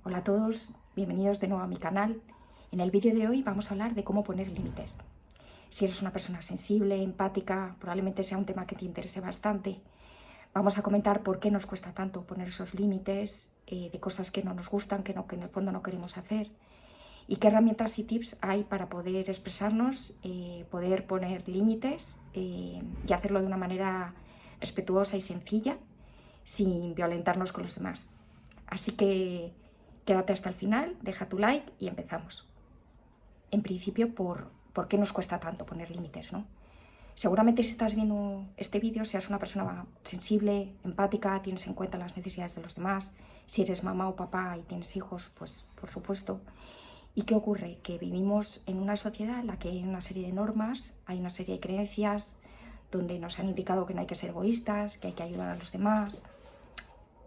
Hola a todos, bienvenidos de nuevo a mi canal. En el vídeo de hoy vamos a hablar de cómo poner límites. Si eres una persona sensible, empática, probablemente sea un tema que te interese bastante. Vamos a comentar por qué nos cuesta tanto poner esos límites, de cosas que no nos gustan, que en el fondo no queremos hacer, y qué herramientas y tips hay para poder expresarnos, poder poner límites y hacerlo de una manera respetuosa y sencilla, sin violentarnos con los demás. Así que quédate hasta el final, deja tu like y empezamos. En principio, ¿por qué nos cuesta tanto poner límites, ¿no? Seguramente si estás viendo este vídeo seas una persona sensible, empática, tienes en cuenta las necesidades de los demás. Si eres mamá o papá y tienes hijos, pues por supuesto. ¿Y qué ocurre? Que vivimos en una sociedad en la que hay una serie de normas, hay una serie de creencias donde nos han indicado que no hay que ser egoístas, que hay que ayudar a los demás.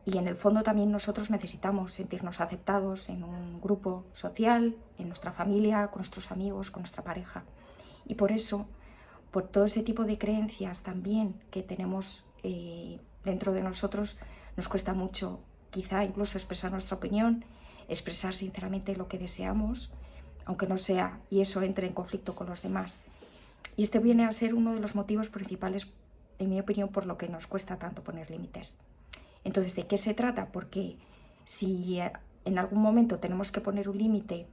Y en el fondo también nosotros necesitamos sentirnos aceptados en un grupo social, en nuestra familia, con nuestros amigos, con nuestra pareja. Y por eso, por todo ese tipo de creencias también que tenemos dentro de nosotros, nos cuesta mucho quizá incluso expresar nuestra opinión, expresar sinceramente lo que deseamos, aunque no sea y eso entre en conflicto con los demás. Y este viene a ser uno de los motivos principales, en mi opinión, por lo que nos cuesta tanto poner límites. Entonces, ¿de qué se trata? Porque si en algún momento tenemos que poner un límite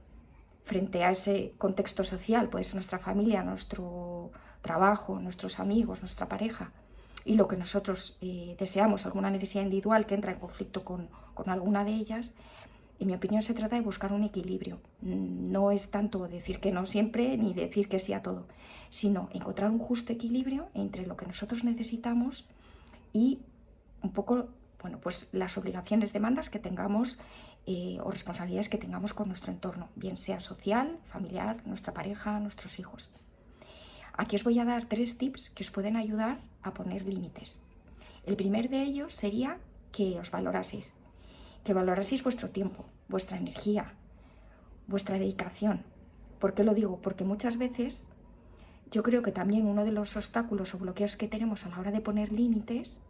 frente a ese contexto social, puede ser nuestra familia, nuestro trabajo, nuestros amigos, nuestra pareja, y lo que nosotros deseamos, alguna necesidad individual que entra en conflicto con alguna de ellas, en mi opinión se trata de buscar un equilibrio. No es tanto decir que no siempre ni decir que sí a todo, sino encontrar un justo equilibrio entre lo que nosotros necesitamos y un poco, bueno, pues las obligaciones, demandas que tengamos o responsabilidades que tengamos con nuestro entorno, bien sea social, familiar, nuestra pareja, nuestros hijos. Aquí os voy a dar 3 tips que os pueden ayudar a poner límites. El primer de ellos sería que os valoraseis, vuestro tiempo, vuestra energía, vuestra dedicación. ¿Por qué lo digo? Porque muchas veces yo creo que también uno de los obstáculos o bloqueos que tenemos a la hora de poner límites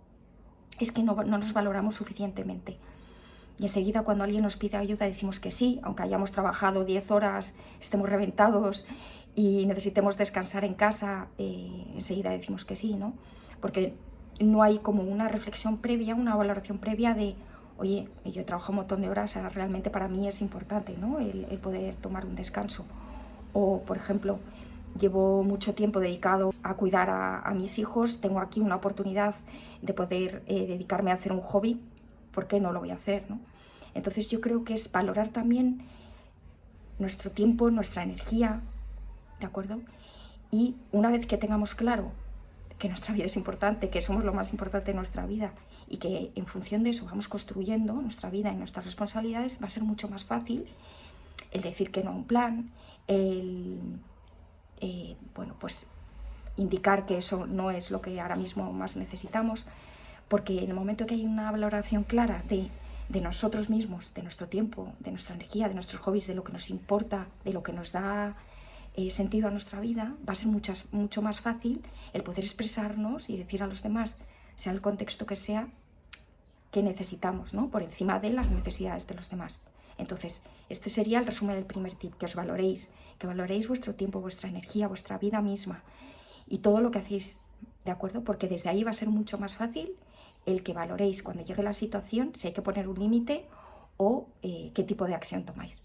es que no nos valoramos suficientemente. Y enseguida cuando alguien nos pide ayuda decimos que sí, aunque hayamos trabajado 10 horas, estemos reventados y necesitemos descansar en casa, enseguida decimos que sí, ¿no? Porque no hay como una reflexión previa, una valoración previa de, oye, yo he trabajado un montón de horas, realmente para mí es importante, ¿no? El poder tomar un descanso. O, por ejemplo, llevo mucho tiempo dedicado a cuidar a mis hijos, tengo aquí una oportunidad de poder dedicarme a hacer un hobby, ¿por qué no lo voy a hacer, no? Entonces yo creo que es valorar también nuestro tiempo, nuestra energía, ¿de acuerdo? Y una vez que tengamos claro que nuestra vida es importante, que somos lo más importante de nuestra vida y que en función de eso vamos construyendo nuestra vida y nuestras responsabilidades, va a ser mucho más fácil el decir que no a un plan, el bueno, pues indicar que eso no es lo que ahora mismo más necesitamos, porque en el momento que hay una valoración clara de nosotros mismos, de nuestro tiempo, de nuestra energía, de nuestros hobbies, de lo que nos importa, de lo que nos da sentido a nuestra vida, va a ser mucho más fácil el poder expresarnos y decir a los demás, sea el contexto que sea, que necesitamos, ¿no? Por encima de las necesidades de los demás. Entonces, este sería el resumen del primer tip, que valoréis vuestro tiempo, vuestra energía, vuestra vida misma y todo lo que hacéis, ¿de acuerdo? Porque desde ahí va a ser mucho más fácil el que valoréis cuando llegue la situación, si hay que poner un límite o qué tipo de acción tomáis.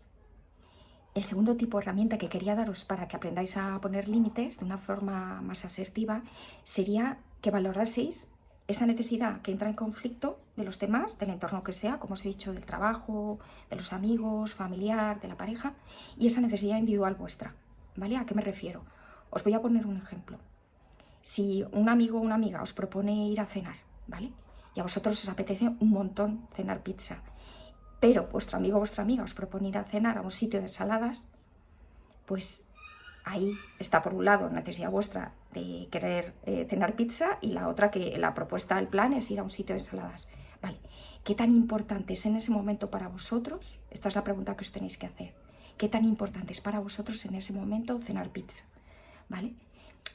El segundo tipo de herramienta que quería daros para que aprendáis a poner límites de una forma más asertiva sería que valoraseis esa necesidad que entra en conflicto de los demás, del entorno que sea, como os he dicho, del trabajo, de los amigos, familiar, de la pareja, y esa necesidad individual vuestra, ¿vale? ¿A qué me refiero? Os voy a poner un ejemplo. Si un amigo o una amiga os propone ir a cenar, ¿vale? Y a vosotros os apetece un montón cenar pizza, pero vuestro amigo o vuestra amiga os propone ir a cenar a un sitio de ensaladas, pues ahí está por un lado la necesidad vuestra de querer cenar pizza y la otra que la propuesta, el plan es ir a un sitio de ensaladas. Vale, ¿qué tan importante es en ese momento para vosotros? Esta es la pregunta que os tenéis que hacer. ¿Qué tan importante es para vosotros en ese momento cenar pizza? ¿Vale?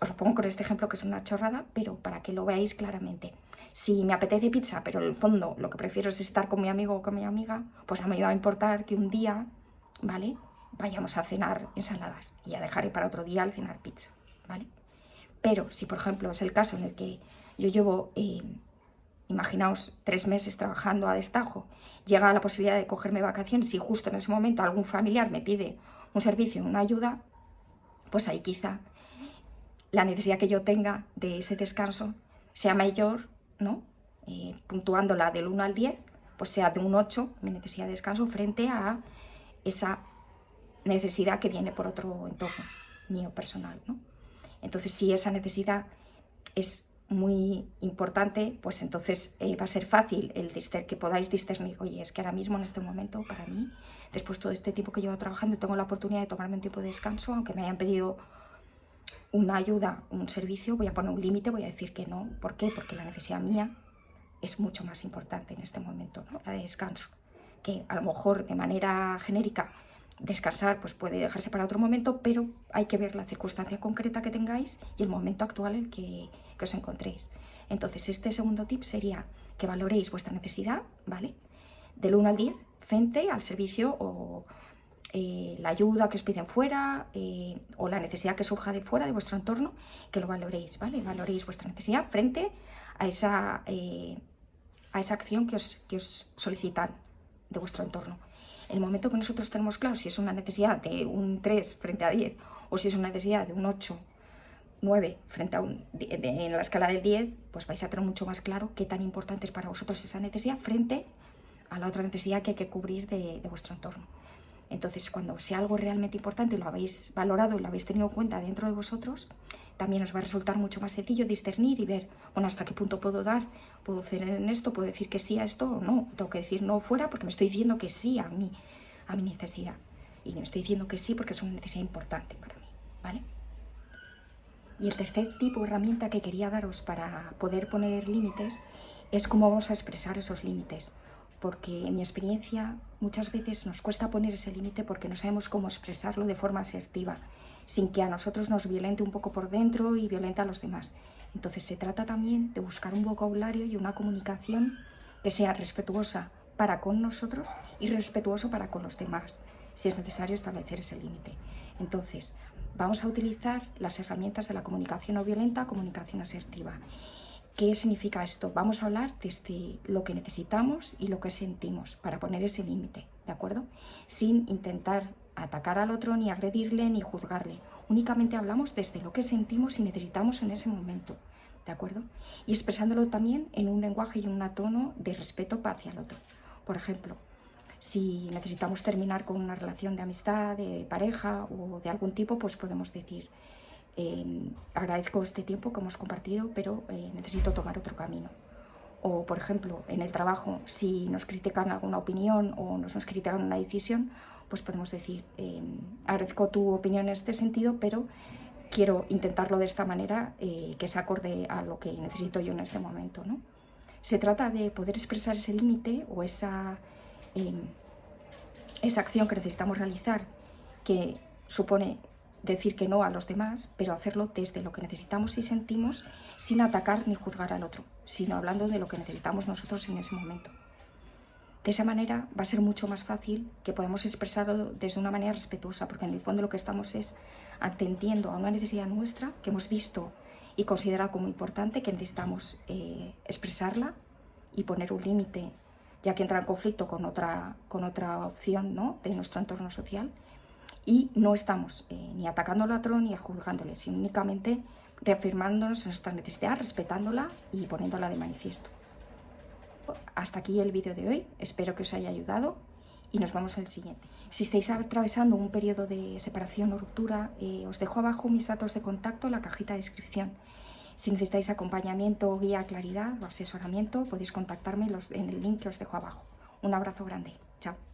Os lo pongo con este ejemplo que es una chorrada, pero para que lo veáis claramente. Si me apetece pizza, pero en el fondo lo que prefiero es estar con mi amigo o con mi amiga, pues a mí me va a importar que un día, ¿vale?, vayamos a cenar ensaladas y ya dejaré para otro día el cenar pizza, ¿vale? Pero si, por ejemplo, es el caso en el que yo llevo, imaginaos, 3 meses trabajando a destajo, llega la posibilidad de cogerme vacaciones y justo en ese momento algún familiar me pide un servicio, una ayuda, pues ahí quizá la necesidad que yo tenga de ese descanso sea mayor, ¿no? Puntuándola del 1 al 10, pues sea de un 8 mi necesidad de descanso frente a esa necesidad que viene por otro entorno mío personal, ¿no? Entonces, si esa necesidad es muy importante, pues entonces va a ser fácil que podáis discernir, oye, es que ahora mismo en este momento, para mí, después de todo este tiempo que llevo trabajando, tengo la oportunidad de tomarme un tiempo de descanso, aunque me hayan pedido una ayuda, un servicio, voy a poner un límite, voy a decir que no. ¿Por qué? Porque la necesidad mía es mucho más importante en este momento, ¿no?, la de descanso, que a lo mejor de manera genérica descansar pues puede dejarse para otro momento, pero hay que ver la circunstancia concreta que tengáis y el momento actual en que os encontréis. Entonces, este segundo tip sería que valoréis vuestra necesidad, ¿vale?, del 1 al 10, frente al servicio o la ayuda que os piden fuera o la necesidad que surja de fuera de vuestro entorno, que lo valoréis, ¿vale? Valoréis vuestra necesidad frente a esa acción que os solicitan de vuestro entorno. En el momento que nosotros tenemos claro si es una necesidad de un 3 frente a 10 o si es una necesidad de un 8, 9 frente a en la escala del 10, pues vais a tener mucho más claro qué tan importante es para vosotros esa necesidad frente a la otra necesidad que hay que cubrir de vuestro entorno. Entonces, cuando sea algo realmente importante y lo habéis valorado y lo habéis tenido en cuenta dentro de vosotros, también os va a resultar mucho más sencillo discernir y ver, bueno, hasta qué punto puedo dar, puedo ceder en esto, puedo decir que sí a esto o no, tengo que decir no fuera porque me estoy diciendo que sí a mi necesidad. Y me estoy diciendo que sí porque es una necesidad importante para mí, ¿vale? Y el tercer tipo de herramienta que quería daros para poder poner límites es cómo vamos a expresar esos límites. Porque en mi experiencia muchas veces nos cuesta poner ese límite porque no sabemos cómo expresarlo de forma asertiva, sin que a nosotros nos violente un poco por dentro y violente a los demás. Entonces se trata también de buscar un vocabulario y una comunicación que sea respetuosa para con nosotros y respetuoso para con los demás, si es necesario establecer ese límite. Entonces, vamos a utilizar las herramientas de la comunicación no violenta, comunicación asertiva. ¿Qué significa esto? Vamos a hablar desde lo que necesitamos y lo que sentimos para poner ese límite, ¿de acuerdo? Sin intentar atacar al otro, ni agredirle, ni juzgarle. Únicamente hablamos desde lo que sentimos y necesitamos en ese momento, ¿de acuerdo? Y expresándolo también en un lenguaje y un tono de respeto hacia el otro. Por ejemplo, si necesitamos terminar con una relación de amistad, de pareja o de algún tipo, pues podemos decir: agradezco este tiempo que hemos compartido, pero necesito tomar otro camino. O, por ejemplo, en el trabajo, si nos critican alguna opinión o nos critican una decisión, pues podemos decir: agradezco tu opinión en este sentido, pero quiero intentarlo de esta manera que se acorde a lo que necesito yo en este momento, ¿no? Se trata de poder expresar ese límite o esa acción que necesitamos realizar, que supone decir que no a los demás, pero hacerlo desde lo que necesitamos y sentimos, sin atacar ni juzgar al otro, sino hablando de lo que necesitamos nosotros en ese momento. De esa manera va a ser mucho más fácil que podamos expresarlo desde una manera respetuosa, porque en el fondo lo que estamos es atendiendo a una necesidad nuestra que hemos visto y considerado como importante, que necesitamos expresarla y poner un límite, ya que entra en conflicto con otra opción, ¿no?, de nuestro entorno social. Y no estamos ni atacando al otro ni juzgándole, sino únicamente reafirmándonos en nuestra necesidad, respetándola y poniéndola de manifiesto. Hasta aquí el vídeo de hoy, espero que os haya ayudado y nos vemos en el siguiente. Si estáis atravesando un periodo de separación o ruptura, os dejo abajo mis datos de contacto en la cajita de descripción. Si necesitáis acompañamiento, guía, claridad o asesoramiento, podéis contactarme en el link que os dejo abajo. Un abrazo grande. Chao.